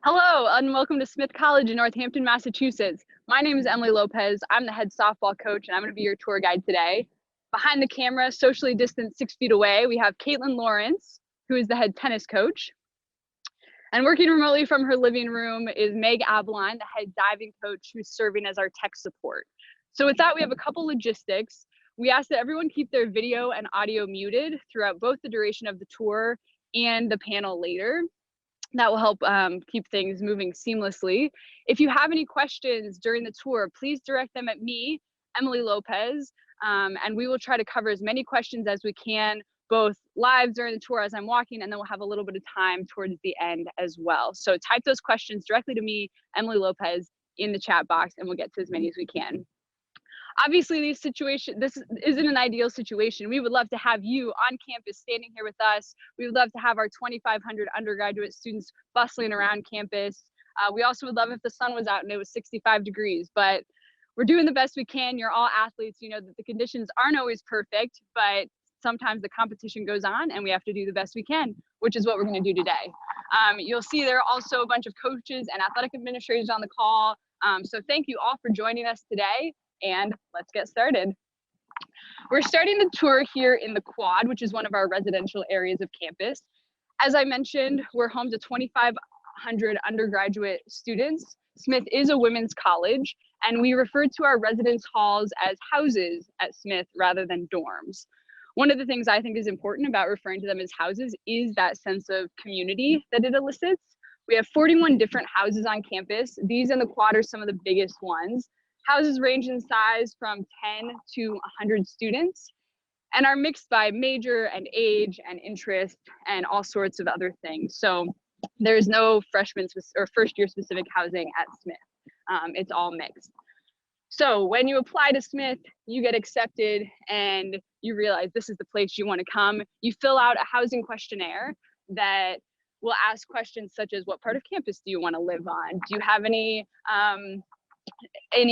Hello, and welcome to Smith College in Northampton, Massachusetts. My name is Emily Lopez. I'm the head softball coach, and I'm going to be your tour guide today. Behind the camera, socially distanced 6 feet away, we have Caitlin Lawrence, who is the head tennis coach. And working remotely from her living room is Meg Abeline, the head diving coach, who's serving as our tech support. So with that, we have a couple logistics. We ask that everyone keep their video and audio muted throughout both the duration of the tour and the panel later. That will help keep things moving seamlessly. If you have any questions during the tour, please direct them at me, Emily Lopez, and we will try to cover as many questions as we can, both live during the tour as I'm walking, and then we'll have a little bit of time towards the end as well. So type those questions directly to me, Emily Lopez, in the chat box, and we'll get to as many as we can. Obviously, this isn't an ideal situation. We would love to have you on campus standing here with us. We would love to have our 2,500 undergraduate students bustling around campus. We also would love if the sun was out and it was 65 degrees, but we're doing the best we can. You're all athletes. You know that the conditions aren't always perfect, but sometimes the competition goes on and we have to do the best we can, which is what we're going to do today. You'll see there are also a bunch of coaches and athletic administrators on the call. So thank you all for joining us today. And let's get started. We're starting the tour here in the Quad, which is one of our residential areas of campus. As I mentioned, we're home to 2,500 undergraduate students. Smith is a women's college, and we refer to our residence halls as houses at Smith rather than dorms. One of the things I think is important about referring to them as houses is that sense of community that it elicits. We have 41 different houses on campus. These in the Quad are some of the biggest ones. Houses range in size from 10 to 100 students and are mixed by major and age and interest and all sorts of other things. So there's no freshman or first year specific housing at Smith. It's all mixed. So when you apply to Smith, you get accepted and you realize this is the place you want to come. You fill out a housing questionnaire that will ask questions such as, what part of campus do you want to live on? Do you have any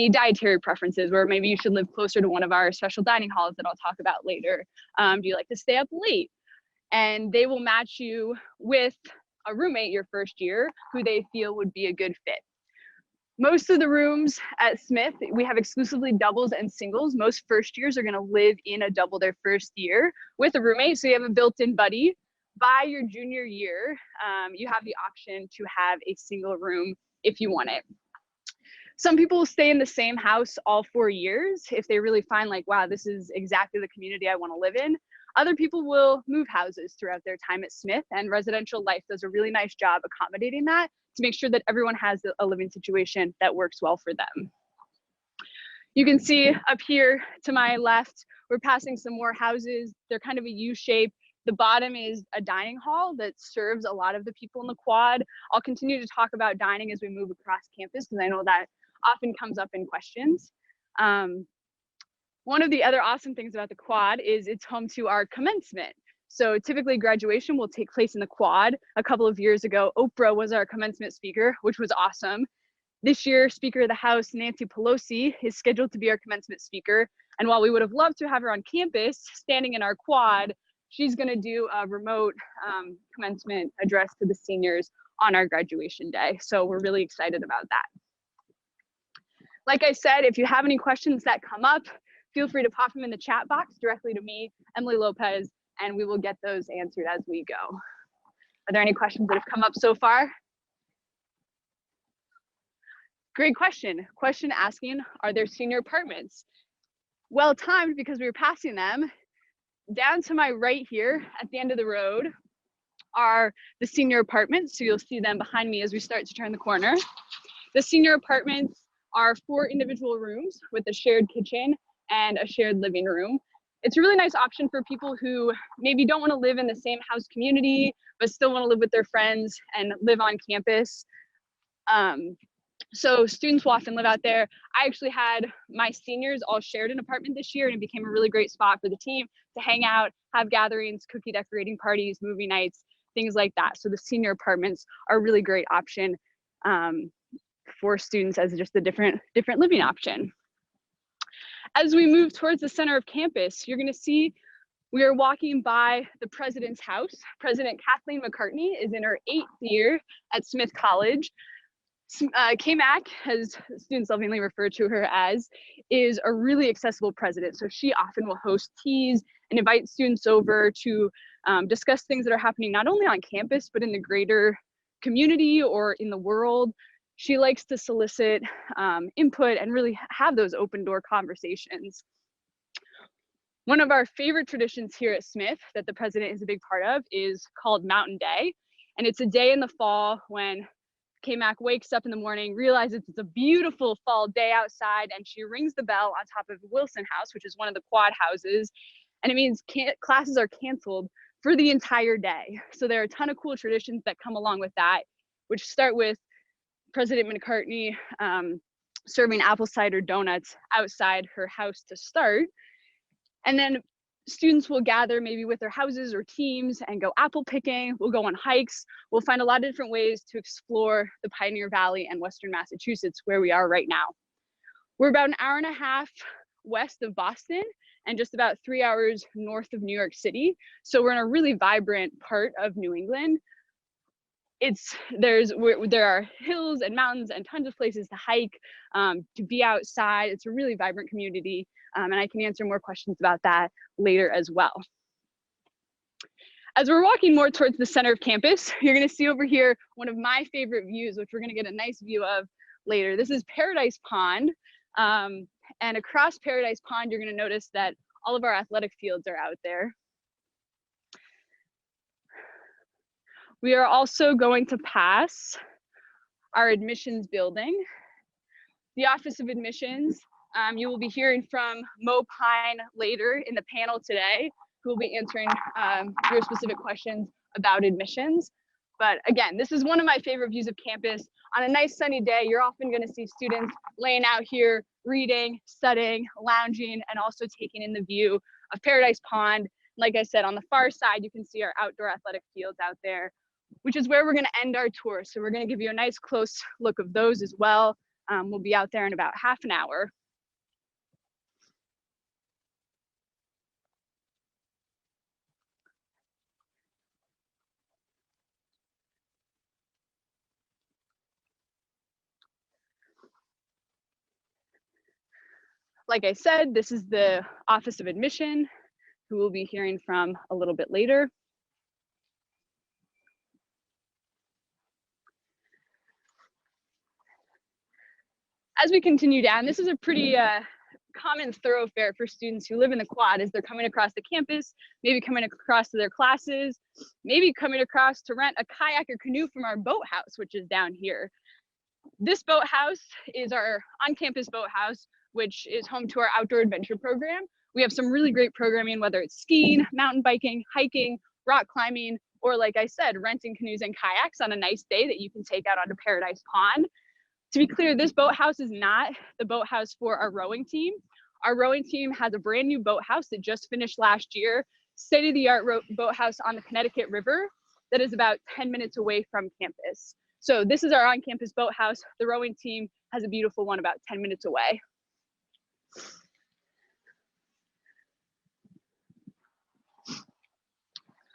dietary preferences, where maybe you should live closer to one of our special dining halls that I'll talk about later? Do you like to stay up late? And they will match you with a roommate your first year who they feel would be a good fit. Most of the rooms at Smith, we have exclusively doubles and singles. Most first years are going to live in a double their first year with a roommate, so you have a built-in buddy. By your junior year, you have the option to have a single room if you want it. Some people will stay in the same house all 4 years if they really find like, wow, this is exactly the community I want to live in. Other people will move houses throughout their time at Smith, and Residential Life does a really nice job accommodating that to make sure that everyone has a living situation that works well for them. You can see up here to my left, we're passing some more houses. They're kind of a U shape. The bottom is a dining hall that serves a lot of the people in the Quad. I'll continue to talk about dining as we move across campus, because I know that often comes up in questions. One of the other awesome things about the Quad is it's home to our commencement. So typically graduation will take place in the Quad. A couple of years ago, Oprah was our commencement speaker, which was awesome. This year, Speaker of the House, Nancy Pelosi, is scheduled to be our commencement speaker. And while we would have loved to have her on campus, standing in our Quad, she's gonna do a remote commencement address to the seniors on our graduation day. So we're really excited about that. Like I said, if you have any questions that come up, feel free to pop them in the chat box directly to me, Emily Lopez, and we will get those answered as we go. Are there any questions that have come up so far? Great question. Question asking, are there senior apartments? Well timed, because we were passing them. Down to my right here at the end of the road are the senior apartments. So you'll see them behind me as we start to turn the corner. The senior apartments are 4 individual rooms with a shared kitchen and a shared living room. It's a really nice option for people who maybe don't want to live in the same house community, but still want to live with their friends and live on campus. So students will often live out there. I actually had my seniors all shared an apartment this year, and it became a really great spot for the team to hang out, have gatherings, cookie decorating parties, movie nights, things like that. So the senior apartments are a really great option for students as just a different living option. As we move towards the center of campus, you're going to see we are walking by the president's house. President Kathleen McCartney is in her 8th year at Smith College. KMAC, as students lovingly refer to her as, is a really accessible president. So she often will host teas and invite students over to discuss things that are happening not only on campus, but in the greater community or in the world. She likes to solicit input and really have those open door conversations. One of our favorite traditions here at Smith that the president is a big part of is called Mountain Day. And it's a day in the fall when KMAC wakes up in the morning, realizes it's a beautiful fall day outside, and she rings the bell on top of Wilson House, which is one of the quad houses. And it means classes are canceled for the entire day. So there are a ton of cool traditions that come along with that, which start with President McCartney serving apple cider donuts outside her house to start. And then students will gather maybe with their houses or teams and go apple picking. We'll go on hikes. We'll find a lot of different ways to explore the Pioneer Valley and Western Massachusetts, where we are right now. We're about an hour and a half west of Boston and just about 3 hours north of New York City. So we're in a really vibrant part of New England. There are hills and mountains and tons of places to hike, to be outside. It's a really vibrant community, and I can answer more questions about that later as well. As we're walking more towards the center of campus, you're going to see over here one of my favorite views, which we're going to get a nice view of later. This is Paradise Pond, and across Paradise Pond, you're going to notice that all of our athletic fields are out there. We are also going to pass our admissions building. The Office of Admissions, you will be hearing from Mo Pine later in the panel today, who will be answering your specific questions about admissions. But again, this is one of my favorite views of campus. On a nice sunny day, you're often going to see students laying out here, reading, studying, lounging, and also taking in the view of Paradise Pond. Like I said, on the far side, you can see our outdoor athletic fields out there, which is where we're going to end our tour. So we're going to give you a nice close look of those as well. We'll be out there in about half an hour. Like I said, this is the Office of Admission, who we'll be hearing from a little bit later. As we continue down, this is a pretty common thoroughfare for students who live in the quad as they're coming across the campus, maybe coming across to their classes, maybe coming across to rent a kayak or canoe from our boathouse, which is down here. This boathouse is our on-campus boathouse, which is home to our outdoor adventure program. We have some really great programming, whether it's skiing, mountain biking, hiking, rock climbing, or like I said, renting canoes and kayaks on a nice day that you can take out onto Paradise Pond. To be clear, this boathouse is not the boathouse for our rowing team. Our rowing team has a brand new boathouse that just finished last year, state-of-the-art boathouse on the Connecticut River that is about 10 minutes away from campus. So this is our on-campus boathouse. The rowing team has a beautiful one about 10 minutes away.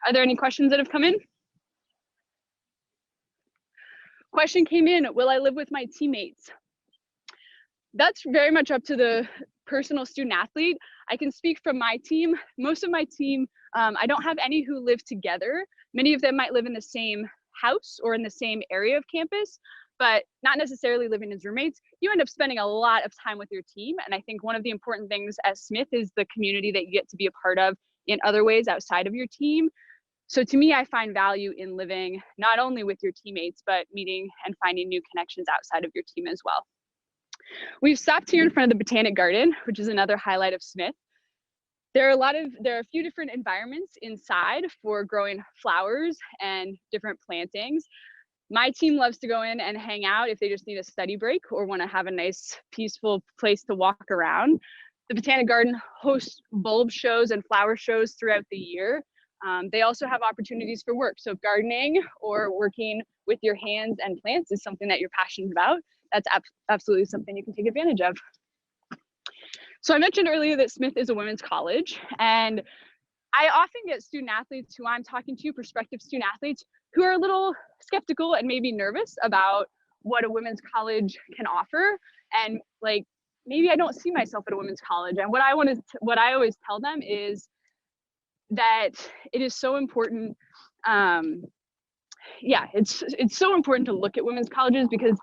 Are there any questions that have come in? Question came in, will I live with my teammates? That's very much up to the personal student athlete. I can speak from my team. Most of my team, I don't have any who live together. Many of them might live in the same house or in the same area of campus, but not necessarily living as roommates. You end up spending a lot of time with your team. And I think one of the important things at Smith is the community that you get to be a part of in other ways outside of your team. So to me, I find value in living not only with your teammates, but meeting and finding new connections outside of your team as well. We've stopped here in front of the Botanic Garden, which is another highlight of Smith. There are a few different environments inside for growing flowers and different plantings. My team loves to go in and hang out if they just need a study break or want to have a nice, peaceful place to walk around. The Botanic Garden hosts bulb shows and flower shows throughout the year. They also have opportunities for work. So if gardening or working with your hands and plants is something that you're passionate about, that's absolutely something you can take advantage of. So I mentioned earlier that Smith is a women's college, and I often get student athletes who I'm talking to, prospective student athletes, who are a little skeptical and maybe nervous about what a women's college can offer. And like, maybe I don't see myself at a women's college. And what I always tell them is that it is so important. Yeah, it's so important to look at women's colleges because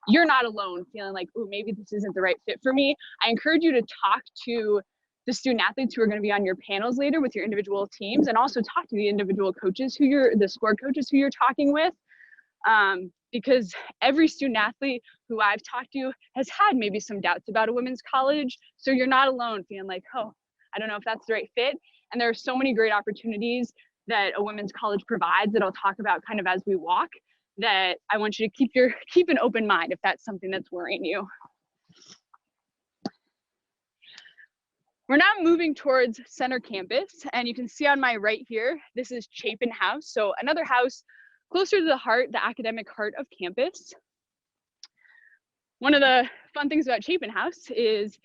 you're not alone feeling like, oh, maybe this isn't the right fit for me. I encourage you to talk to the student athletes who are going to be on your panels later with your individual teams, and also talk to the individual coaches the sport coaches who you're talking with. Because every student athlete who I've talked to has had maybe some doubts about a women's college. So you're not alone feeling like, oh, I don't know if that's the right fit. And there are so many great opportunities that a women's college provides that I'll talk about kind of as we walk, that I want you to keep an open mind if that's something that's worrying you. We're now moving towards center campus, and you can see on my right here, this is Chapin House. So another house closer to the academic heart of campus. One of the fun things about Chapin House is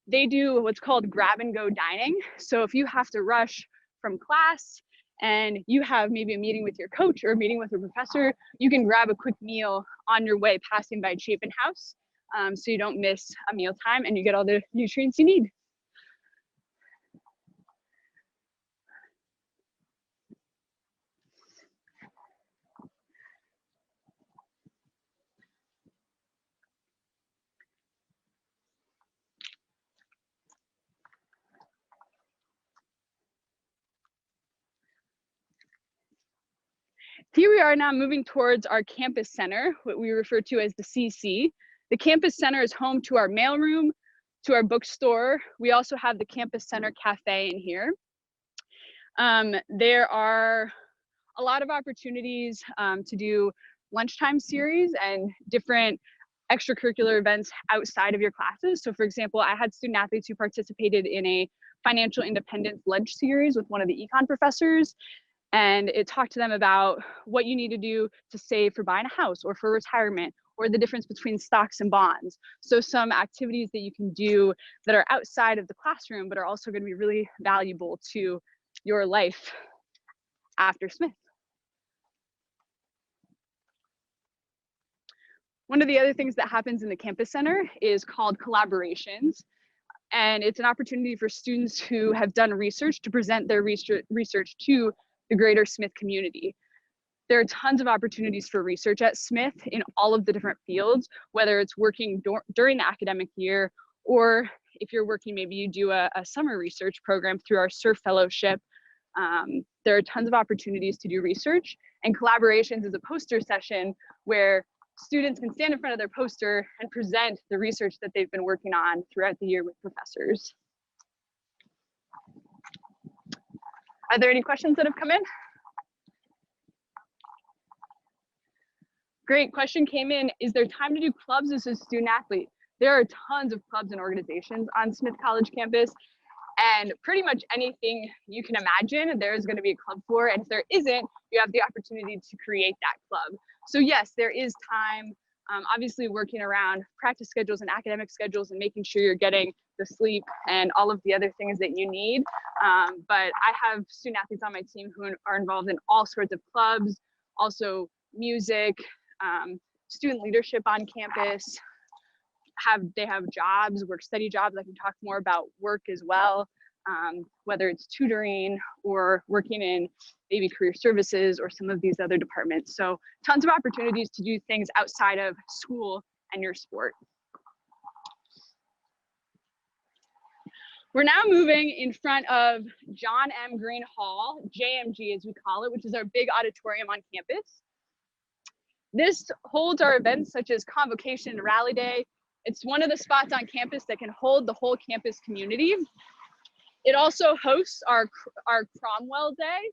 they do what's called grab and go dining. So if you have to rush from class and you have maybe a meeting with your coach or a meeting with a professor, you can grab a quick meal on your way passing by Chapin House, so you don't miss a meal time and you get all the nutrients you need. Here we are now moving towards our campus center, what we refer to as the CC. The campus center is home to our mailroom, to our bookstore. We also have the campus center cafe in here. There are a lot of opportunities to do lunchtime series and different extracurricular events outside of your classes. So for example, I had student athletes who participated in a financial independence lunch series with one of the econ professors. And it talked to them about what you need to do to save for buying a house or for retirement, or the difference between stocks and bonds. So some activities that you can do that are outside of the classroom, but are also going to be really valuable to your life after Smith. One of the other things that happens in the campus center is called collaborations. And it's an opportunity for students who have done research to present their research to the greater Smith community. There are tons of opportunities for research at Smith in all of the different fields, whether it's working during the academic year, or if you're working, maybe you do a summer research program through our SURF fellowship. There are tons of opportunities to do research, and collaborations is a poster session where students can stand in front of their poster and present the research that they've been working on throughout the year with professors. Are there any questions that have come in? Great question came in. Is there time to do clubs as a student athlete? There are tons of clubs and organizations on Smith College campus, and pretty much anything you can imagine, there's going to be a club for. And if there isn't, you have the opportunity to create that club. So yes, there is time, obviously working around practice schedules and academic schedules and making sure you're getting the sleep and all of the other things that you need. But I have student athletes on my team who are involved in all sorts of clubs, also music, student leadership on campus. They have jobs, work study jobs. I can talk more about work as well, whether it's tutoring or working in maybe career services or some of these other departments. So tons of opportunities to do things outside of school and your sport. We're now moving in front of John M. Green Hall, JMG as we call it, which is our big auditorium on campus. This holds our events such as Convocation and Rally Day. It's one of the spots on campus that can hold the whole campus community. It also hosts our Cromwell Day,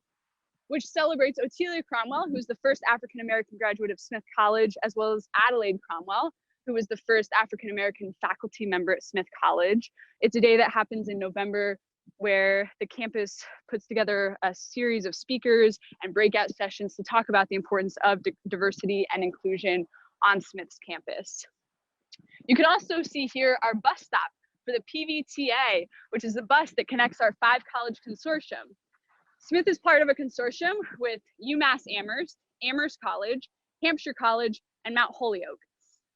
which celebrates Otelia Cromwell, who's the first African-American graduate of Smith College, as well as Adelaide Cromwell, who was the first African-American faculty member at Smith College. It's a day that happens in November where the campus puts together a series of speakers and breakout sessions to talk about the importance of diversity and inclusion on Smith's campus. You can also see here our bus stop for the PVTA, which is the bus that connects our 5-college consortium. Smith is part of a consortium with UMass Amherst, Amherst College, Hampshire College, and Mount Holyoke.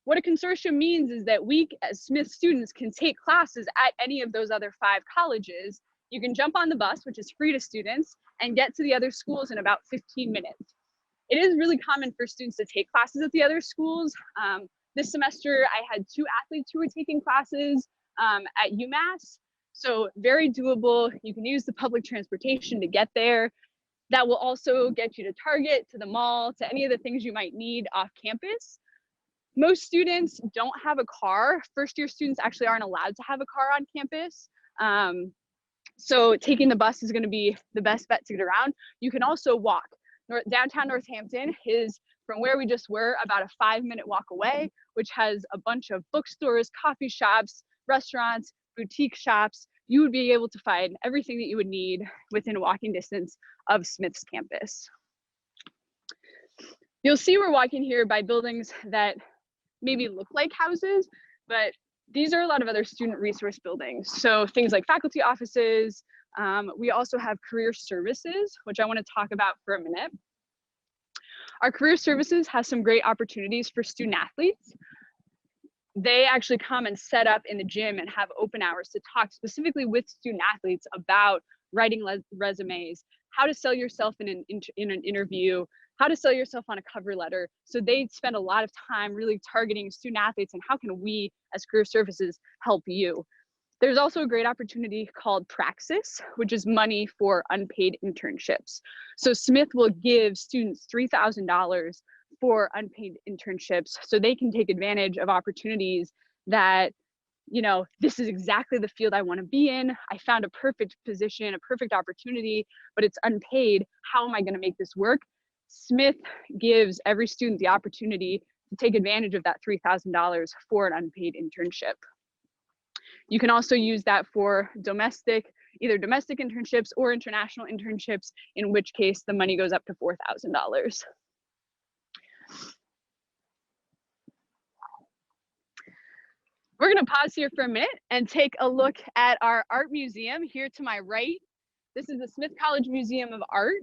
What a consortium means is that we, as Smith students, can take classes at any of those other 5 colleges. You can jump on the bus, which is free to students, and get to the other schools in about 15 minutes. It is really common for students to take classes at the other schools. This semester, I had 2 athletes who were taking classes at UMass. So very doable. You can use the public transportation to get there. That will also get you to Target, to the mall, to any of the things you might need off campus. Most students don't have a car. First-year students actually aren't allowed to have a car on campus. So taking the bus is going to be the best bet to get around. You can also walk. Downtown Northampton is, from where we just were, about a 5-minute walk away, which has a bunch of bookstores, coffee shops, restaurants, boutique shops. You would be able to find everything that you would need within walking distance of Smith's campus. You'll see we're walking here by buildings that maybe look like houses, but these are a lot of other student resource buildings. So things like faculty offices. We also have career services, which I want to talk about for a minute. Our career services has some great opportunities for student athletes. They actually come and set up in the gym and have open hours to talk specifically with student athletes about writing resumes, how to sell yourself in an interview, how to sell yourself on a cover letter. So they spend a lot of time really targeting student athletes and how can we as career services help you. There's also a great opportunity called Praxis, which is money for unpaid internships. So Smith will give students $3,000 for unpaid internships so they can take advantage of opportunities that, you know, this is exactly the field I want to be in. I found a perfect position, a perfect opportunity, but it's unpaid. How am I going to make this work? Smith gives every student the opportunity to take advantage of that $3,000 for an unpaid internship. You can also use that for either domestic internships or international internships, in which case the money goes up to $4,000. We're going to pause here for a minute and take a look at our art museum here to my right. This is the Smith College Museum of Art.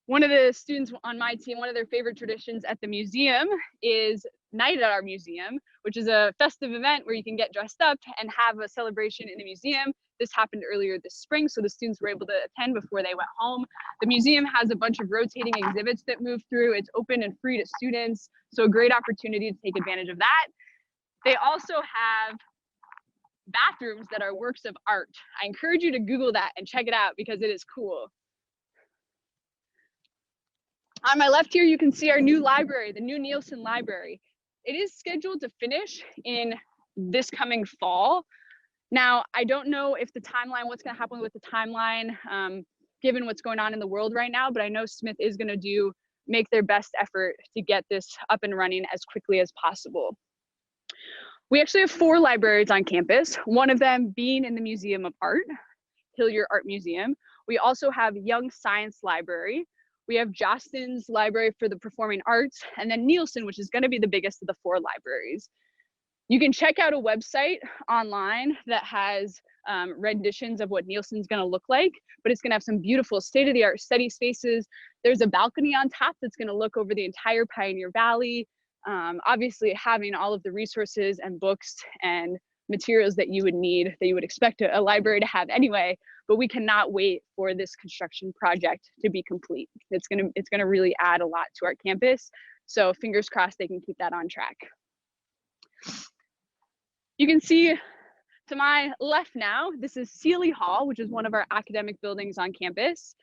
One of the students on my team, one of their favorite traditions at the museum is Night at our Museum, which is a festive event where you can get dressed up and have a celebration in the museum. This happened earlier this spring, so the students were able to attend before they went home. The museum has a bunch of rotating exhibits that move through. It's open and free to students, so a great opportunity to take advantage of that. They also have bathrooms that are works of art. I encourage you to Google that and check it out because it is cool. On my left here, you can see our new library, the new Nielsen Library. It is scheduled to finish in this coming fall. Now, I don't know if what's going to happen with the timeline, given what's going on in the world right now, but I know Smith is going to make their best effort to get this up and running as quickly as possible. We actually have 4 libraries on campus, one of them being in the Museum of Art, Hillier Art Museum. We also have Young Science Library. We have Jostens Library for the Performing Arts, and then Nielsen, which is going to be the biggest of the 4 libraries. You can check out a website online that has renditions of what Nielsen's going to look like, but it's going to have some beautiful state-of-the-art study spaces. There's a balcony on top that's going to look over the entire Pioneer Valley. Obviously, having all of the resources and books and materials that you would need, that you would expect a library to have anyway, but we cannot wait for this construction project to be complete. It's gonna really add a lot to our campus. So fingers crossed they can keep that on track. You can see to my left now, this is Seeley Hall, which is one of our academic buildings on campus.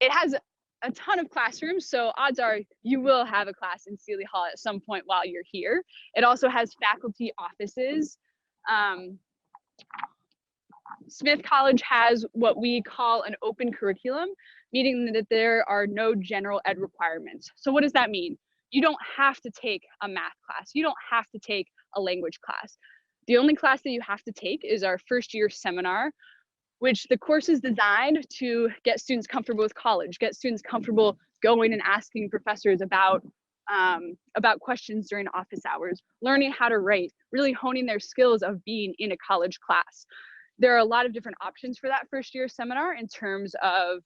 It has a ton of classrooms, so odds are you will have a class in Seeley Hall at some point while you're here. It also has faculty offices. Smith College has what we call an open curriculum, meaning that there are no general ed requirements. So what does that mean? You don't have to take a math class. You don't have to take a language class. The only class that you have to take is our first year seminar, which the course is designed to get students comfortable with college, get students comfortable going and asking professors about about questions during office hours, learning how to write, really honing their skills of being in a college class. There are a lot of different options for that first year seminar in terms of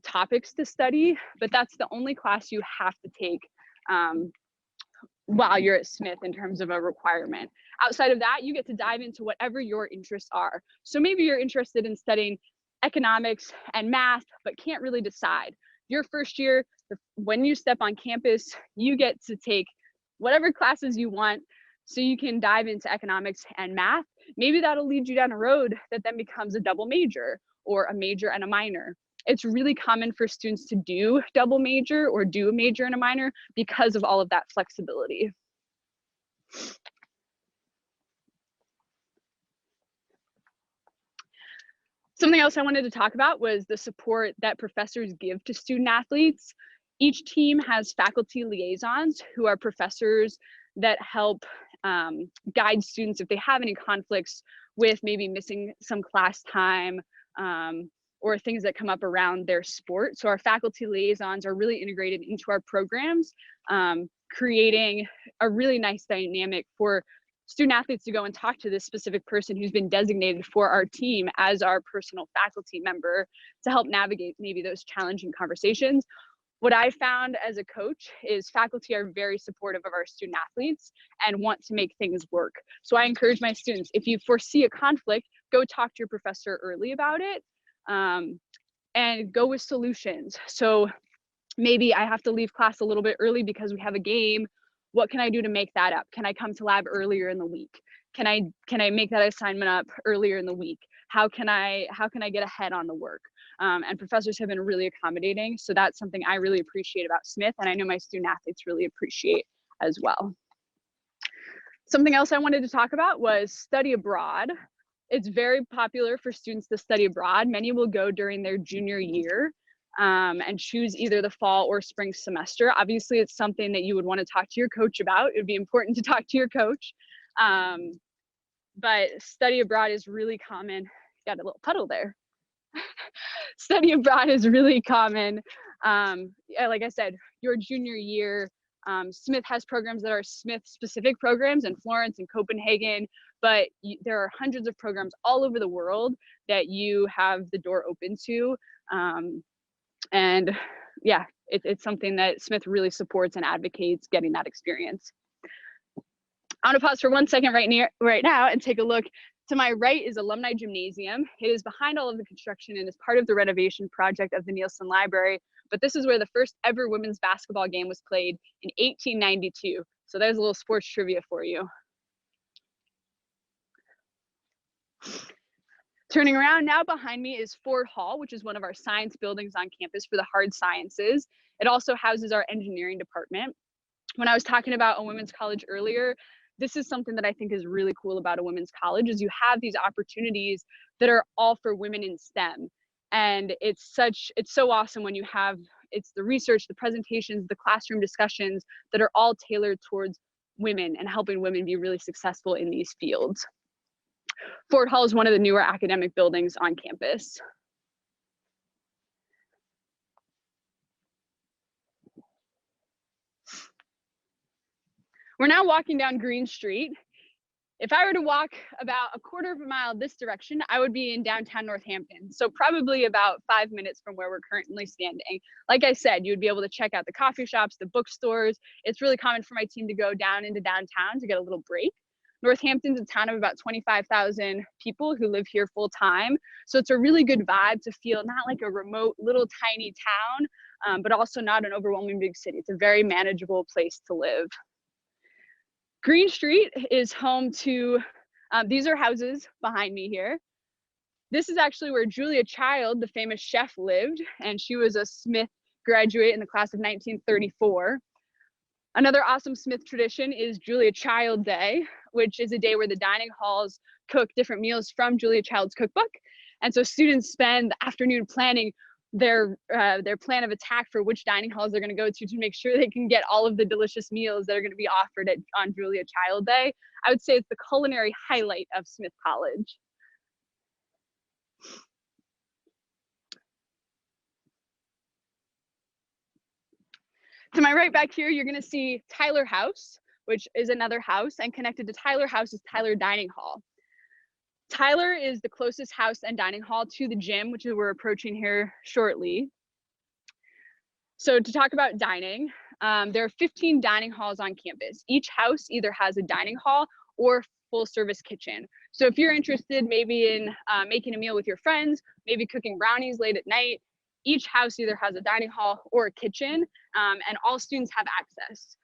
topics to study, but that's the only class you have to take while you're at Smith in terms of a requirement. Outside of that, you get to dive into whatever your interests are. So maybe you're interested in studying economics and math, but can't really decide. Your first year, when you step on campus, you get to take whatever classes you want so you can dive into economics and math. Maybe that'll lead you down a road that then becomes a double major or a major and a minor. It's really common for students to do double major or do a major and a minor because of all of that flexibility. Something else I wanted to talk about was the support that professors give to student athletes. Each team has faculty liaisons who are professors that help guide students if they have any conflicts with maybe missing some class time or things that come up around their sport. So our faculty liaisons are really integrated into our programs, creating a really nice dynamic for student athletes to go and talk to this specific person who's been designated for our team as our personal faculty member to help navigate maybe those challenging conversations. What I found as a coach is faculty are very supportive of our student athletes and want to make things work. So I encourage my students, if you foresee a conflict, go talk to your professor early about it and go with solutions. So maybe I have to leave class a little bit early because we have a game. What can I do to make that up? Can I come to lab earlier in the week? Can I make that assignment up earlier in the week? How can I get ahead on the work? And professors have been really accommodating. So that's something I really appreciate about Smith, and I know my student athletes really appreciate as well. Something else I wanted to talk about was study abroad. It's very popular for students to study abroad. Many will go during their junior year and choose either the fall or spring semester. Obviously, it's something that you would want to talk to your coach about. It would be important to talk to your coach. But study abroad is really common. Got a little puddle there. Study abroad is really common. Like I said, your junior year, Smith has programs that are Smith specific programs in Florence and Copenhagen, but there are hundreds of programs all over the world that you have the door open to. And yeah, it's something that Smith really supports and advocates getting that experience. I want to pause for 1 second right now and take a look. To my right is Alumni Gymnasium. It is behind all of the construction and is part of the renovation project of the Nielsen Library. But this is where the first ever women's basketball game was played in 1892. So there's a little sports trivia for you. Turning around now, behind me is Ford Hall, which is one of our science buildings on campus for the hard sciences. It also houses our engineering department. When I was talking about a women's college earlier, this is something that I think is really cool about a women's college is you have these opportunities that are all for women in STEM. And it's so awesome when you have, it's the research, the presentations, the classroom discussions that are all tailored towards women and helping women be really successful in these fields. Ford Hall is one of the newer academic buildings on campus. We're now walking down Green Street. If I were to walk about a quarter of a mile this direction, I would be in downtown Northampton. So probably about 5 minutes from where we're currently standing. Like I said, you would be able to check out the coffee shops, the bookstores. It's really common for my team to go down into downtown to get a little break. Northampton's a town of about 25,000 people who live here full time. So it's a really good vibe to feel not like a remote little tiny town, but also not an overwhelming big city. It's a very manageable place to live. Green Street is home to, these are houses behind me here. This is actually where Julia Child, the famous chef, lived, and she was a Smith graduate in the class of 1934. Another awesome Smith tradition is Julia Child Day, which is a day where the dining halls cook different meals from Julia Child's cookbook. And so students spend the afternoon planning their plan of attack for which dining halls they're going to go to make sure they can get all of the delicious meals that are going to be offered on Julia Child Day. I would say it's the culinary highlight of Smith College. To my right back here, you're gonna see Tyler House, which is another house, and connected to Tyler House is Tyler Dining Hall. Tyler is the closest house and dining hall to the gym, which we're approaching here shortly. So to talk about dining, there are 15 dining halls on campus. Each house either has a dining hall or full service kitchen. So if you're interested maybe in making a meal with your friends, maybe cooking brownies late at night, each house either has a dining hall or a kitchen, and all students have access.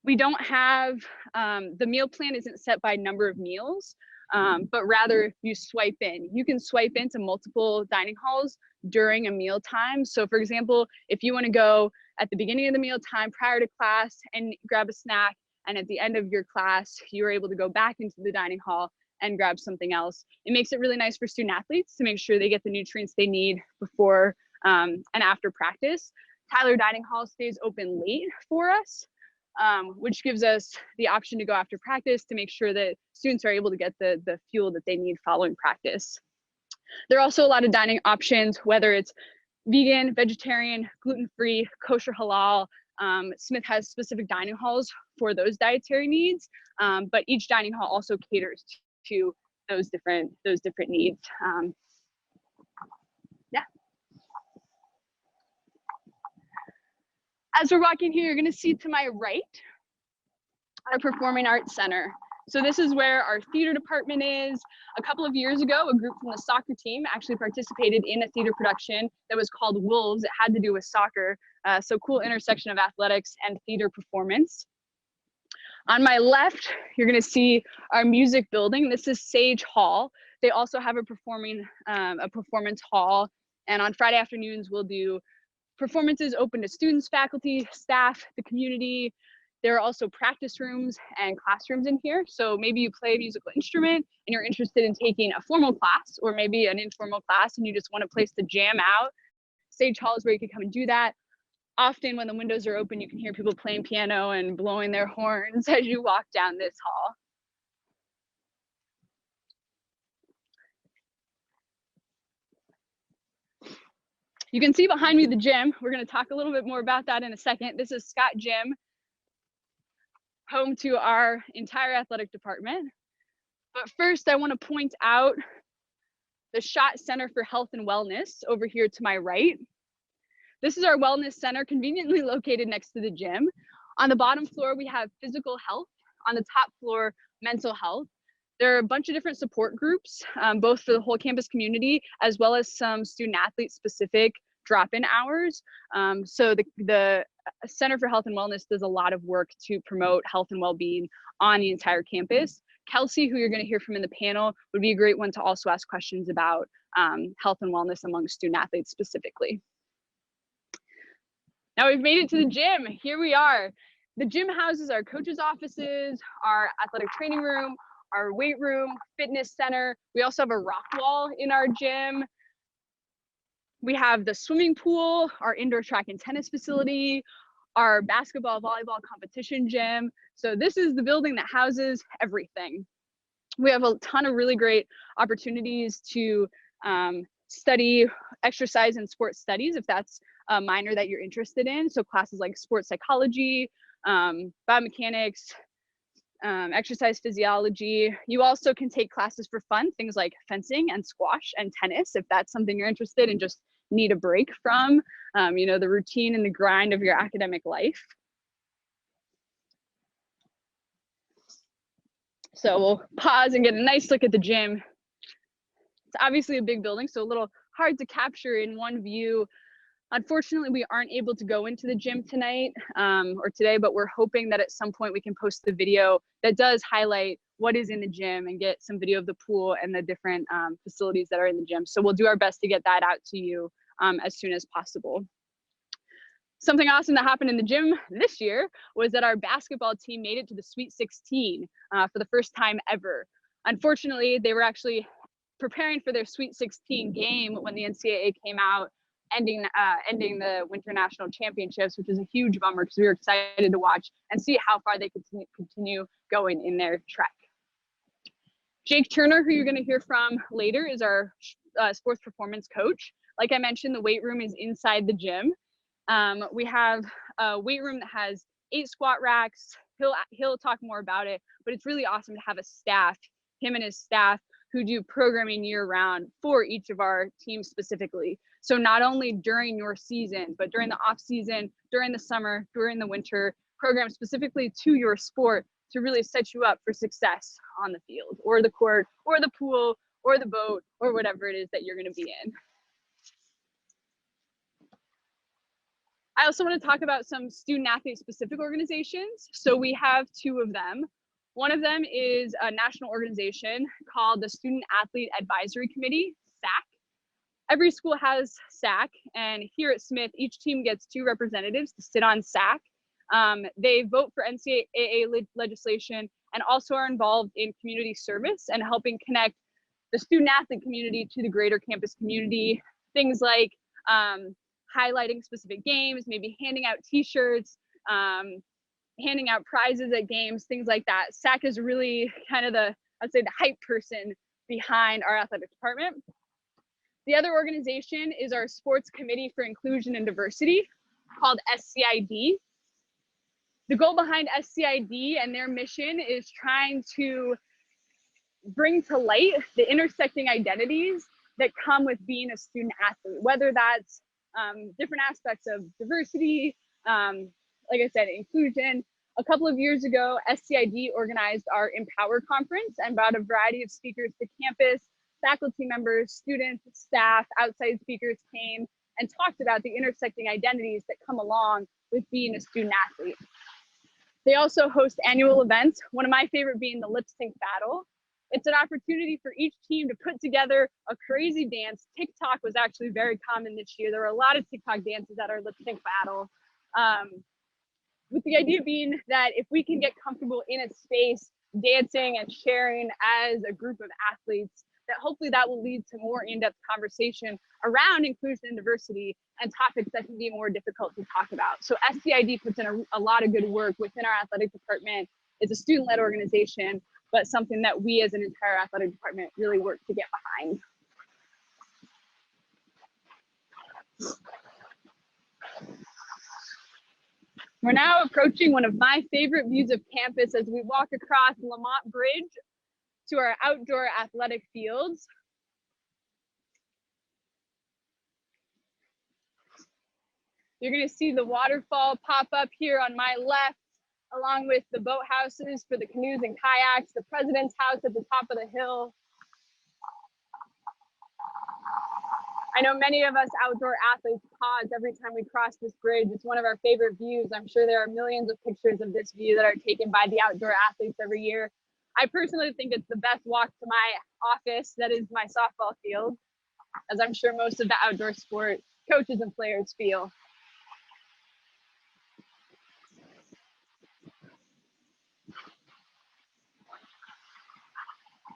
We don't have, the meal plan isn't set by number of meals, but rather you swipe in. You can swipe into multiple dining halls during a meal time. So for example, if you want to go at the beginning of the meal time prior to class and grab a snack, and at the end of your class, you're able to go back into the dining hall and grab something else. It makes it really nice for student athletes to make sure they get the nutrients they need before and after practice. Tyler Dining Hall stays open late for us, which gives us the option to go after practice to make sure that students are able to get the fuel that they need following practice. There are also a lot of dining options, whether it's vegan, vegetarian, gluten-free, kosher, halal. Smith has specific dining halls for those dietary needs, but each dining hall also caters to those different needs. Yeah. As we're walking here, you're going to see to my right our Performing Arts Center. So this is where our theater department is. A couple of years ago, a group from the soccer team actually participated in a theater production that was called Wolves. It had to do with soccer. So cool intersection of athletics and theater performance. On my left, you're gonna see our music building. This is Sage Hall. They also have a performance hall. And on Friday afternoons, we'll do performances open to students, faculty, staff, the community. There are also practice rooms and classrooms in here. So maybe you play a musical instrument and you're interested in taking a formal class, or maybe an informal class and you just want a place to jam out. Sage Hall is where you can come and do that. Often when the windows are open, you can hear people playing piano and blowing their horns as you walk down this hall. You can see behind me the gym. We're going to talk a little bit more about that in a second. This is Scott Gym, home to our entire athletic department. But first, I want to point out the Schott Center for Health and Wellness over here to my right. This is our wellness center, conveniently located next to the gym. On the bottom floor, we have physical health. On the top floor, mental health. There are a bunch of different support groups, both for the whole campus community, as well as some student athlete specific drop-in hours. So the Center for Health and Wellness does a lot of work to promote health and well-being on the entire campus. Kelsey, who you're going to hear from in the panel, would be a great one to also ask questions about health and wellness among student athletes specifically. Now we've made it to the gym. Here we are. The gym houses our coaches' offices, our athletic training room, our weight room, fitness center. We also have a rock wall in our gym. We have the swimming pool, our indoor track and tennis facility, our basketball, volleyball competition gym. So this is the building that houses everything. We have a ton of really great opportunities to study exercise and sports studies, if that's a minor that you're interested in. So classes like sports psychology, biomechanics, exercise physiology. You also can take classes for fun, things like fencing and squash and tennis, if that's something you're interested in, just need a break from, you know, the routine and the grind of your academic life. So we'll pause and get a nice look at the gym. It's obviously a big building, so a little hard to capture in one view. Unfortunately, we aren't able to go into the gym tonight or today, but we're hoping that at some point we can post the video that does highlight what is in the gym and get some video of the pool and the different facilities that are in the gym. So we'll do our best to get that out to you as soon as possible. Something awesome that happened in the gym this year was that our basketball team made it to the Sweet 16 for the first time ever. Unfortunately, they were actually preparing for their Sweet 16 game when the NCAA came out, ending the Winter National Championships, which is a huge bummer because we were excited to watch and see how far they could continue going in their trek. Jake Turner, who you're going to hear from later, is our sports performance coach. Like I mentioned, the weight room is inside the gym. We have a weight room that has 8 squat racks. He'll talk more about it, but it's really awesome to have a staff, him and his staff, who do programming year round for each of our teams specifically. So not only during your season, but during the off season, during the summer, during the winter, programs specifically to your sport to really set you up for success on the field or the court or the pool or the boat or whatever it is that you're going to be in. I also want to talk about some student athlete specific organizations. So we have 2 of them. One of them is a national organization called the Student Athlete Advisory Committee, SAC. Every school has SAC, and here at Smith, each team gets 2 representatives to sit on SAC. They vote for NCAA legislation and also are involved in community service and helping connect the student athlete community to the greater campus community. Things like highlighting specific games, maybe handing out t-shirts, handing out prizes at games, things like that. SAC is really kind of I'd say the hype person behind our athletic department. The other organization is our Sports Committee for Inclusion and Diversity, called SCID. The goal behind SCID and their mission is trying to bring to light the intersecting identities that come with being a student athlete, whether that's different aspects of diversity, like I said, inclusion. A couple of years ago, SCID organized our Empower conference and brought a variety of speakers to campus. Faculty members, students, staff, outside speakers came and talked about the intersecting identities that come along with being a student athlete. They also host annual events, one of my favorite being the lip sync battle. It's an opportunity for each team to put together a crazy dance. TikTok was actually very common this year. There were a lot of TikTok dances at our lip sync battle. With the idea being that if we can get comfortable in a space dancing and sharing as a group of athletes, that hopefully that will lead to more in-depth conversation around inclusion and diversity and topics that can be more difficult to talk about. So SCID puts in a lot of good work within our athletic department. It's a student-led organization, but something that we as an entire athletic department really work to get behind. We're now approaching one of my favorite views of campus as we walk across Lamont Bridge to our outdoor athletic fields. You're going to see the waterfall pop up here on my left, along with the boat houses for the canoes and kayaks, the president's house at the top of the hill. I know many of us outdoor athletes pause every time we cross this bridge. It's one of our favorite views. I'm sure there are millions of pictures of this view that are taken by the outdoor athletes every year. I personally think it's the best walk to my office, that is my softball field, as I'm sure most of the outdoor sport coaches and players feel.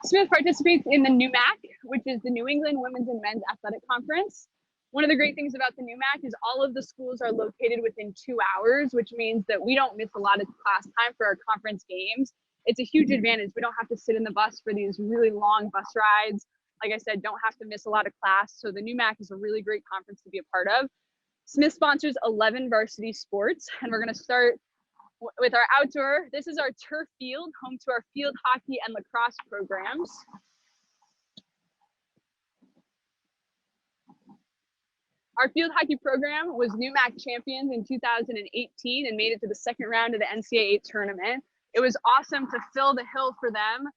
Smith participates in the NUMAC, which is the New England Women's and Men's Athletic Conference. One of the great things about the NUMAC is all of the schools are located within 2 hours, which means that we don't miss a lot of class time for our conference games. It's a huge advantage. We don't have to sit in the bus for these really long bus rides. Like I said, don't have to miss a lot of class. So the NUMAC is a really great conference to be a part of. Smith sponsors 11 varsity sports, and we're going to start with our outdoor. This is our turf field, home to our field hockey and lacrosse programs. Our field hockey program was NUMAC champions in 2018 and made it to the second round of the NCAA tournament. It was awesome to fill the hill for them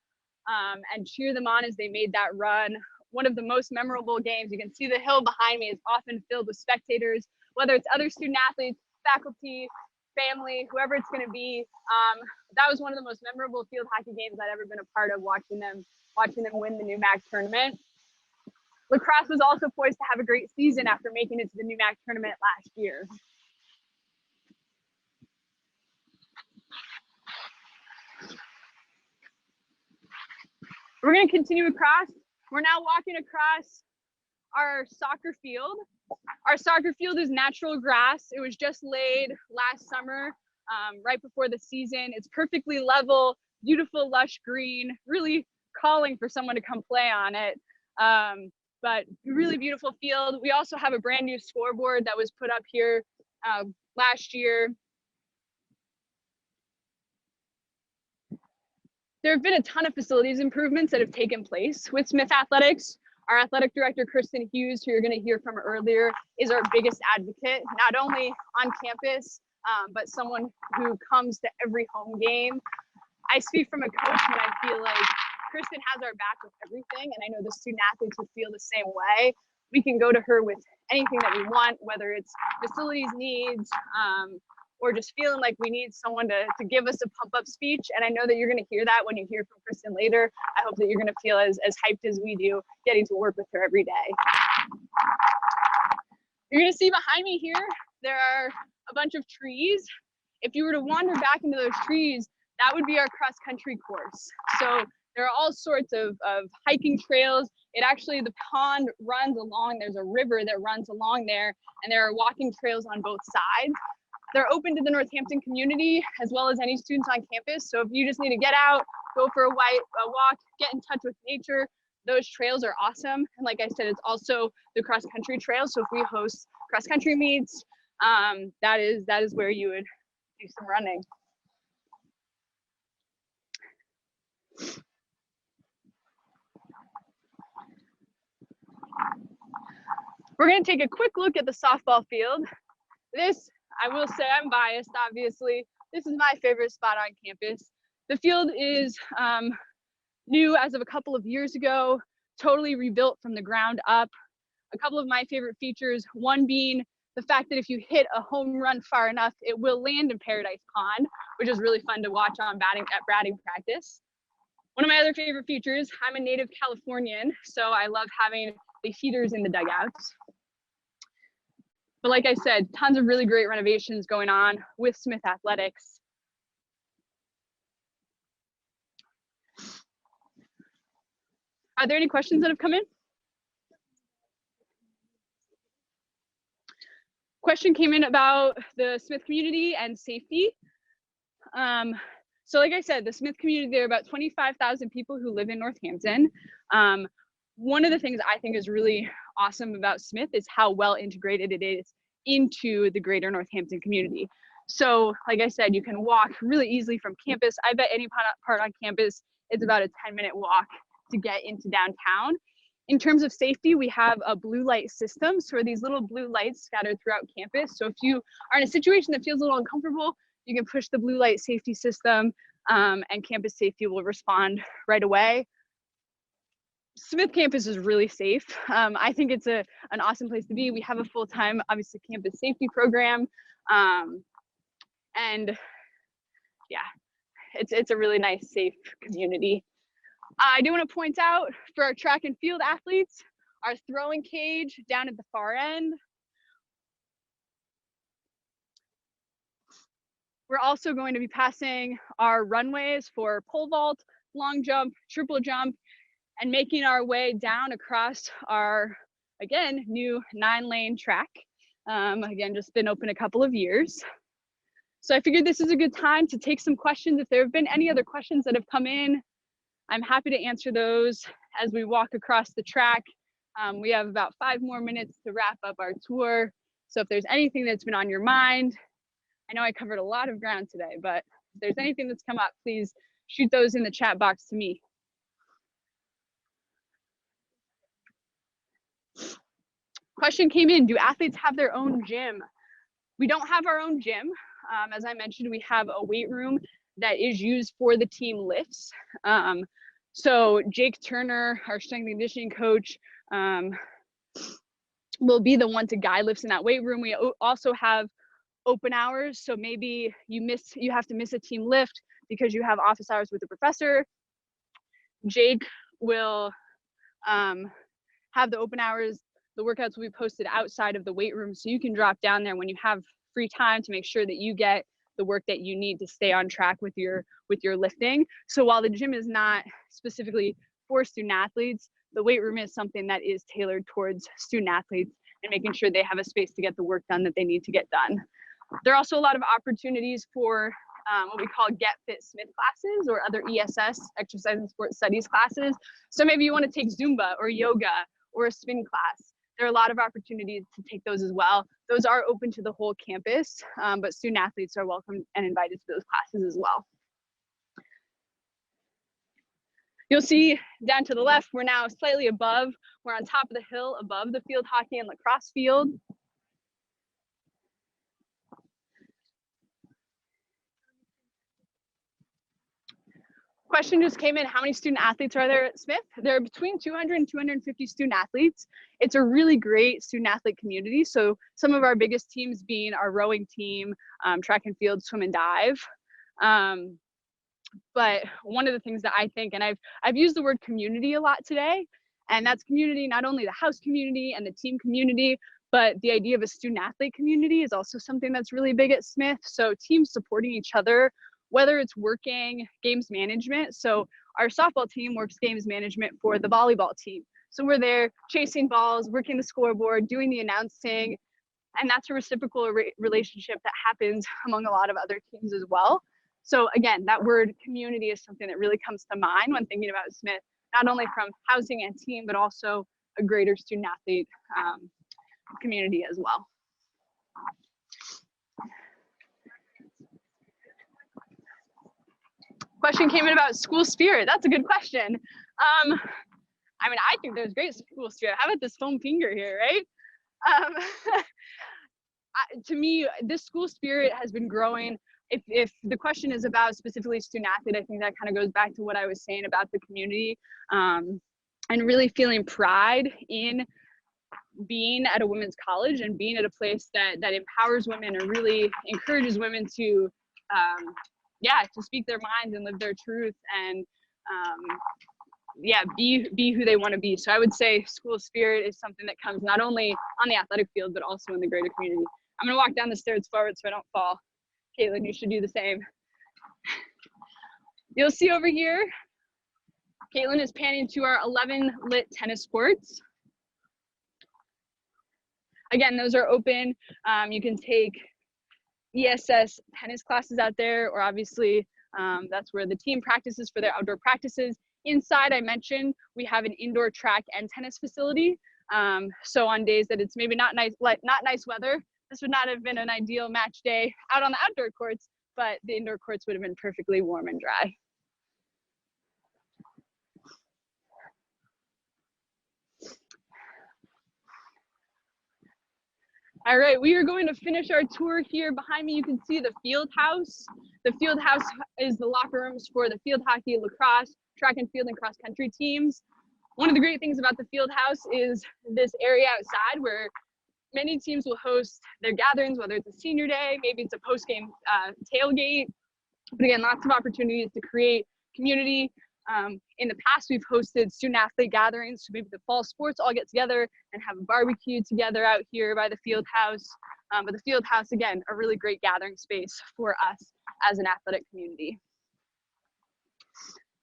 and cheer them on as they made that run. One of the most memorable games, you can see the hill behind me is often filled with spectators, whether it's other student athletes, faculty, family, whoever it's going to be. That was one of the most memorable field hockey games I'd ever been a part of, watching them win the NUMAC tournament. Lacrosse was also poised to have a great season after making it to the NUMAC tournament last year. We're going to continue across. We're now walking across our soccer field. Our soccer field is natural grass. It was just laid last summer, right before the season. It's perfectly level, beautiful, lush green, really calling for someone to come play on it. But really beautiful field. We also have a brand new scoreboard that was put up here Last year, there have been a ton of facilities improvements that have taken place with Smith Athletics. Our athletic director, Kristen Hughes, who you're going to hear from earlier, is our biggest advocate, not only on campus, but someone who comes to every home game. I speak from a coach when I feel like Kristen has our back with everything, and I know the student athletes would feel the same way. We can go to her with anything that we want, whether it's facilities needs, or just feeling like we need someone to give us a pump-up speech. And I know that you're going to hear that when you hear from Kristen later. I hope that you're going to feel as hyped as we do getting to work with her every day. You're going to see behind me here, there are a bunch of trees. If you were to wander back into those trees, that would be our cross-country course. So there are all sorts of hiking trails. The pond runs along, there's a river that runs along there, and there are walking trails on both sides. They're open to the Northampton community as well as any students on campus. So if you just need to get out, go for a walk, get in touch with nature, those trails are awesome. And like I said, it's also the cross-country trail. So if we host cross-country meets, that is where you would do some running. We're going to take a quick look at the softball field. This, I will say, I'm biased, obviously. This is my favorite spot on campus. The field is new as of a couple of years ago, totally rebuilt from the ground up. A couple of my favorite features, one being the fact that if you hit a home run far enough, it will land in Paradise Pond, which is really fun to watch on batting practice. One of my other favorite features, I'm a native Californian, so I love having the heaters in the dugouts. But like I said, tons of really great renovations going on with Smith Athletics. Are there any questions that have come in? Question came in about the Smith community and safety. So like I said, the Smith community, there are about 25,000 people who live in Northampton. One of the things I think is really awesome about Smith is how well integrated it is into the greater Northampton community. So like I said, you can walk really easily from campus. I bet any part on campus, it's about a 10-minute walk to get into downtown. In terms of safety, we have a blue light system. So these little blue lights scattered throughout campus. So if you are in a situation that feels a little uncomfortable, you can push the blue light safety system, and campus safety will respond right away. Smith campus is really safe. I think it's an awesome place to be. We have a full-time, obviously, campus safety program. And yeah, it's a really nice, safe community. I do want to point out for our track and field athletes, our throwing cage down at the far end. We're also going to be passing our runways for pole vault, long jump, triple jump, and making our way down across our, again, new 9-lane track. Again, just been open a couple of years. So I figured this is a good time to take some questions. If there have been any other questions that have come in, I'm happy to answer those as we walk across the track. We have about 5 more minutes to wrap up our tour. So if there's anything that's been on your mind, I know I covered a lot of ground today, but if there's anything that's come up, please shoot those in the chat box to me. Question came in, do athletes have their own gym? We don't have our own gym. As I mentioned, we have a weight room that is used for the team lifts. So Jake Turner, our strength and conditioning coach, will be the one to guide lifts in that weight room. We also have open hours. So maybe you have to miss a team lift because you have office hours with the professor. Jake will have the open hours. The workouts will be posted outside of the weight room, so you can drop down there when you have free time to make sure that you get the work that you need to stay on track with your lifting. So while the gym is not specifically for student athletes, the weight room is something that is tailored towards student athletes and making sure they have a space to get the work done that they need to get done. There are also a lot of opportunities for what we call Get Fit Smith classes or other ESS, exercise and sports studies classes. So maybe you want to take Zumba or yoga or a spin class. there are a lot of opportunities to take those as well. Those are open to the whole campus, but student athletes are welcome and invited to those classes as well. You'll see down to the left, we're now slightly above, we're on top of the hill above the field hockey and lacrosse field. Question just came in, how many student athletes are there at Smith? There are between 200 and 250 student athletes. It's a really great student athlete community. So some of our biggest teams being our rowing team, track and field, swim and dive. But one of the things that I think, and I've used the word community a lot today, and that's community, not only the house community and the team community, but the idea of a student athlete community is also something that's really big at Smith. So teams supporting each other, whether it's working games management. So our softball team works games management for the volleyball team. So we're there chasing balls, working the scoreboard, doing the announcing, and that's a reciprocal relationship that happens among a lot of other teams as well. So again, that word community is something that really comes to mind when thinking about Smith, not only from housing and team, but also a greater student athlete community as well. Question came in about school spirit. That's a good question. I mean, I think there's great school spirit. How about this foam finger here, right? To me, this school spirit has been growing. If the question is about specifically student athlete, I think that kind of goes back to what I was saying about the community and really feeling pride in being at a women's college and being at a place that empowers women and really encourages women to to speak their minds and live their truth and be who they want to be. So I would say school spirit is something that comes not only on the athletic field, but also in the greater community. I'm gonna walk down the stairs forward so I don't fall. Caitlin, you should do the same. You'll see over here, Caitlin is panning to our 11 lit tennis courts. Again, those are open. You can take ESS tennis classes out there, or obviously that's where the team practices for their outdoor practices. Inside, I mentioned we have an indoor track and tennis facility. So on days that it's maybe not nice weather, this would not have been an ideal match day out on the outdoor courts, but the indoor courts would have been perfectly warm and dry. All right, we are going to finish our tour here. Behind me, you can see the field house. The field house is the locker rooms for the field hockey, lacrosse, track and field, and cross country teams. One of the great things about the field house is this area outside where many teams will host their gatherings, whether it's a senior day, maybe it's a post-game tailgate. But again, lots of opportunities to create community. In the past, we've hosted student athlete gatherings, so maybe the fall sports all get together and have a barbecue together out here by the field house. But the field house, again, a really great gathering space for us as an athletic community.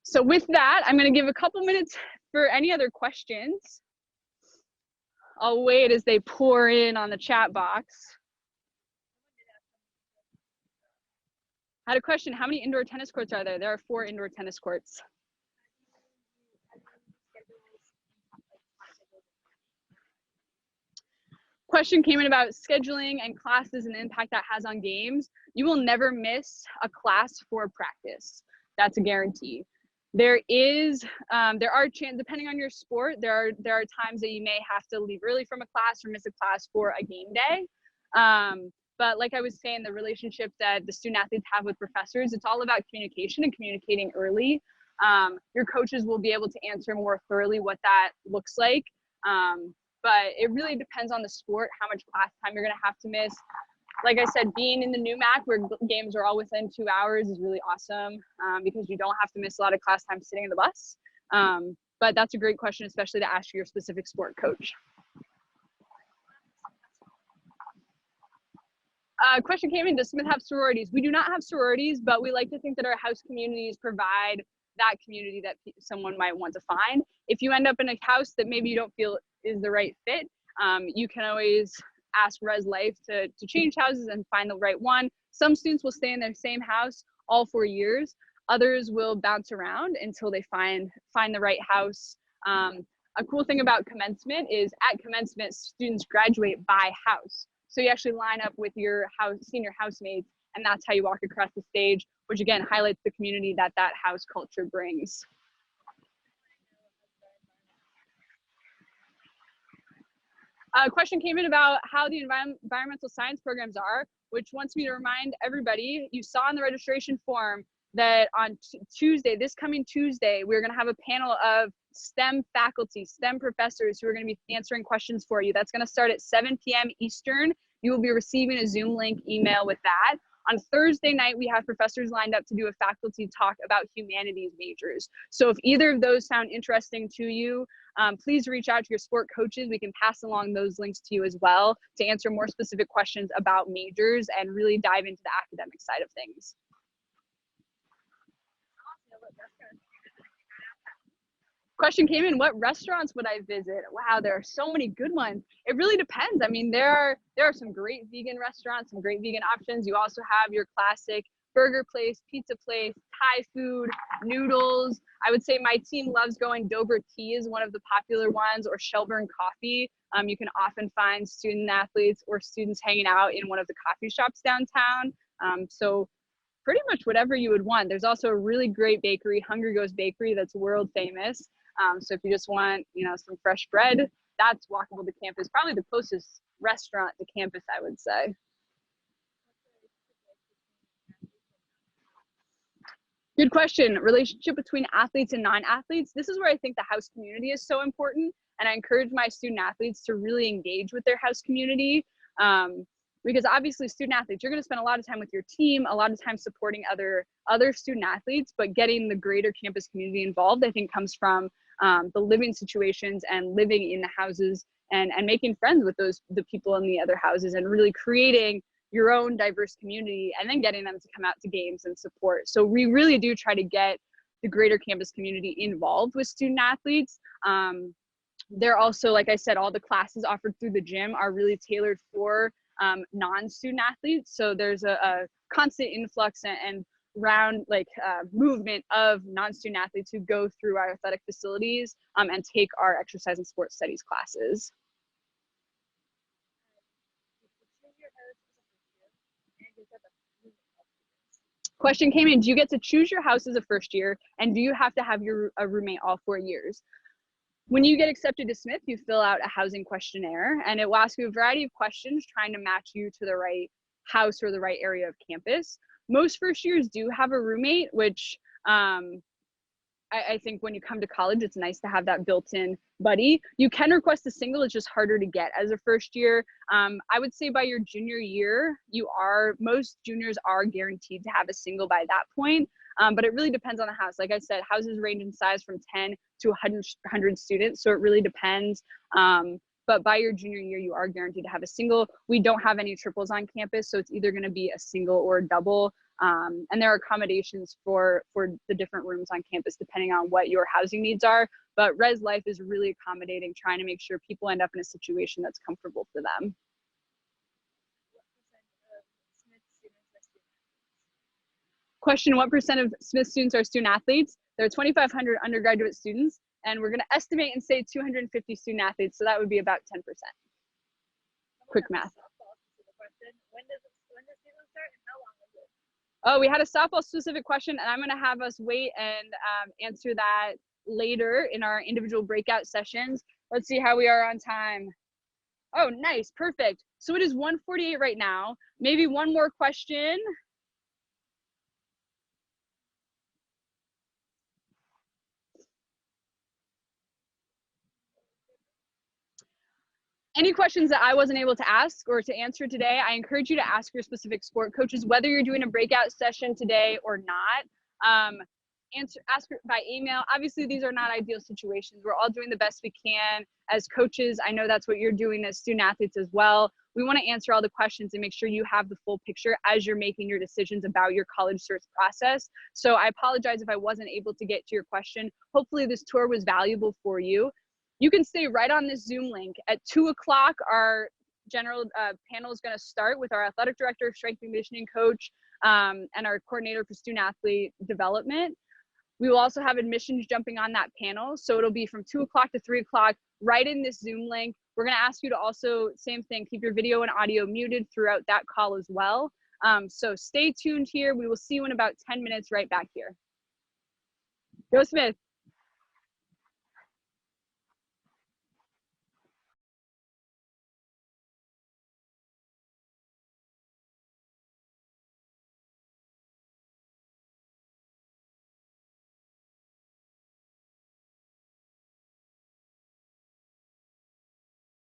So with that, I'm going to give a couple minutes for any other questions. I'll wait as they pour in on the chat box. I had a question, how many indoor tennis courts are there? There are 4 indoor tennis courts. Question came in about scheduling and classes and the impact that has on games. You will never miss a class for practice. That's a guarantee. There are chances, depending on your sport, there are times that you may have to leave early from a class or miss a class for a game day. But like I was saying, the relationship that the student athletes have with professors, it's all about communication and communicating early. Your coaches will be able to answer more thoroughly what that looks like. But it really depends on the sport, how much class time you're gonna have to miss. Like I said, being in the NUMAC where games are all within 2 hours is really awesome because you don't have to miss a lot of class time sitting in the bus. But that's a great question, especially to ask your specific sport coach. Question came in, does Smith have sororities? We do not have sororities, but we like to think that our house communities provide that community that someone might want to find. If you end up in a house that maybe you don't feel is the right fit, you can always ask Res Life to change houses and find the right one. Some students will stay in their same house all 4 years. Others will bounce around until they find the right house. A cool thing about commencement is at commencement, students graduate by house. So you actually line up with your senior housemates, and that's how you walk across the stage, which again highlights the community that that house culture brings. A question came in about how the environmental science programs are, which wants me to remind everybody, you saw in the registration form that on Tuesday, this coming Tuesday, we're going to have a panel of STEM faculty, STEM professors who are going to be answering questions for you. That's going to start at 7 p.m. Eastern. You will be receiving a Zoom link email with that. On Thursday night, we have professors lined up to do a faculty talk about humanities majors. So if either of those sound interesting to you, please reach out to your sport coaches. We can pass along those links to you as well to answer more specific questions about majors and really dive into the academic side of things. Question came in, what restaurants would I visit? Wow, there are so many good ones. It really depends. I mean, there are some great vegan restaurants, some great vegan options. You also have your classic burger place, pizza place, Thai food, noodles. I would say my team loves going Dover Tea is one of the popular ones, or Shelburne Coffee. You can often find student athletes or students hanging out in one of the coffee shops downtown. So pretty much whatever you would want. There's also a really great bakery, Hungry Ghost Bakery, that's world famous. So if you just want, some fresh bread, that's walkable to campus. Probably the closest restaurant to campus, I would say. Good question. Relationship between athletes and non-athletes. This is where I think the house community is so important. And I encourage my student athletes to really engage with their house community. Because obviously student athletes, you're going to spend a lot of time with your team, a lot of time supporting other student athletes, but getting the greater campus community involved, I think, comes from the living situations and living in the houses and making friends with the people in the other houses and really creating your own diverse community and then getting them to come out to games and support. So we really do try to get the greater campus community involved with student athletes. They're also, like I said, all the classes offered through the gym are really tailored for non-student athletes. So there's a constant influx and movement of non-student athletes who go through our athletic facilities and take our exercise and sports studies classes. Question came in, do you get to choose your house as a first year, and do you have to have a roommate all 4 years? When you get accepted to Smith, you fill out a housing questionnaire, and it will ask you a variety of questions trying to match you to the right house or the right area of campus. Most first years do have a roommate, which I think when you come to college, it's nice to have that built-in buddy. You can request a single, it's just harder to get as a first year. I would say by your junior year, most juniors are guaranteed to have a single by that point. But it really depends on the house. Like I said, houses range in size from 10 to 100 students. So it really depends. But by your junior year, you are guaranteed to have a single. We don't have any triples on campus, so it's either going to be a single or a double. And there are accommodations for the different rooms on campus, depending on what your housing needs are. But Res Life is really accommodating, trying to make sure people end up in a situation that's comfortable for them. Question, what percent of Smith students are student athletes? There are 2,500 undergraduate students, and we're going to estimate and say 250 student athletes, so that would be about 10%. Quick math. When does season start and how long is it? Oh, we had a softball specific question, and I'm going to have us wait and answer that later in our individual breakout sessions. Let's see how we are on time. Oh, nice, perfect. So it is 1:48 right now. Maybe one more question. Any questions that I wasn't able to ask or to answer today, I encourage you to ask your specific sport coaches, whether you're doing a breakout session today or not. Ask by email. Obviously, these are not ideal situations. We're all doing the best we can as coaches. I know that's what you're doing as student athletes as well. We want to answer all the questions and make sure you have the full picture as you're making your decisions about your college search process. So I apologize if I wasn't able to get to your question. Hopefully this tour was valuable for you. You can stay right on this Zoom link. At 2 o'clock, our general panel is going to start with our athletic director, strength and conditioning coach, and our coordinator for student athlete development. We will also have admissions jumping on that panel. So it'll be from 2 o'clock to 3 o'clock, right in this Zoom link. We're gonna ask you to also, same thing, keep your video and audio muted throughout that call as well. So stay tuned here. We will see you in about 10 minutes right back here. Go Smith.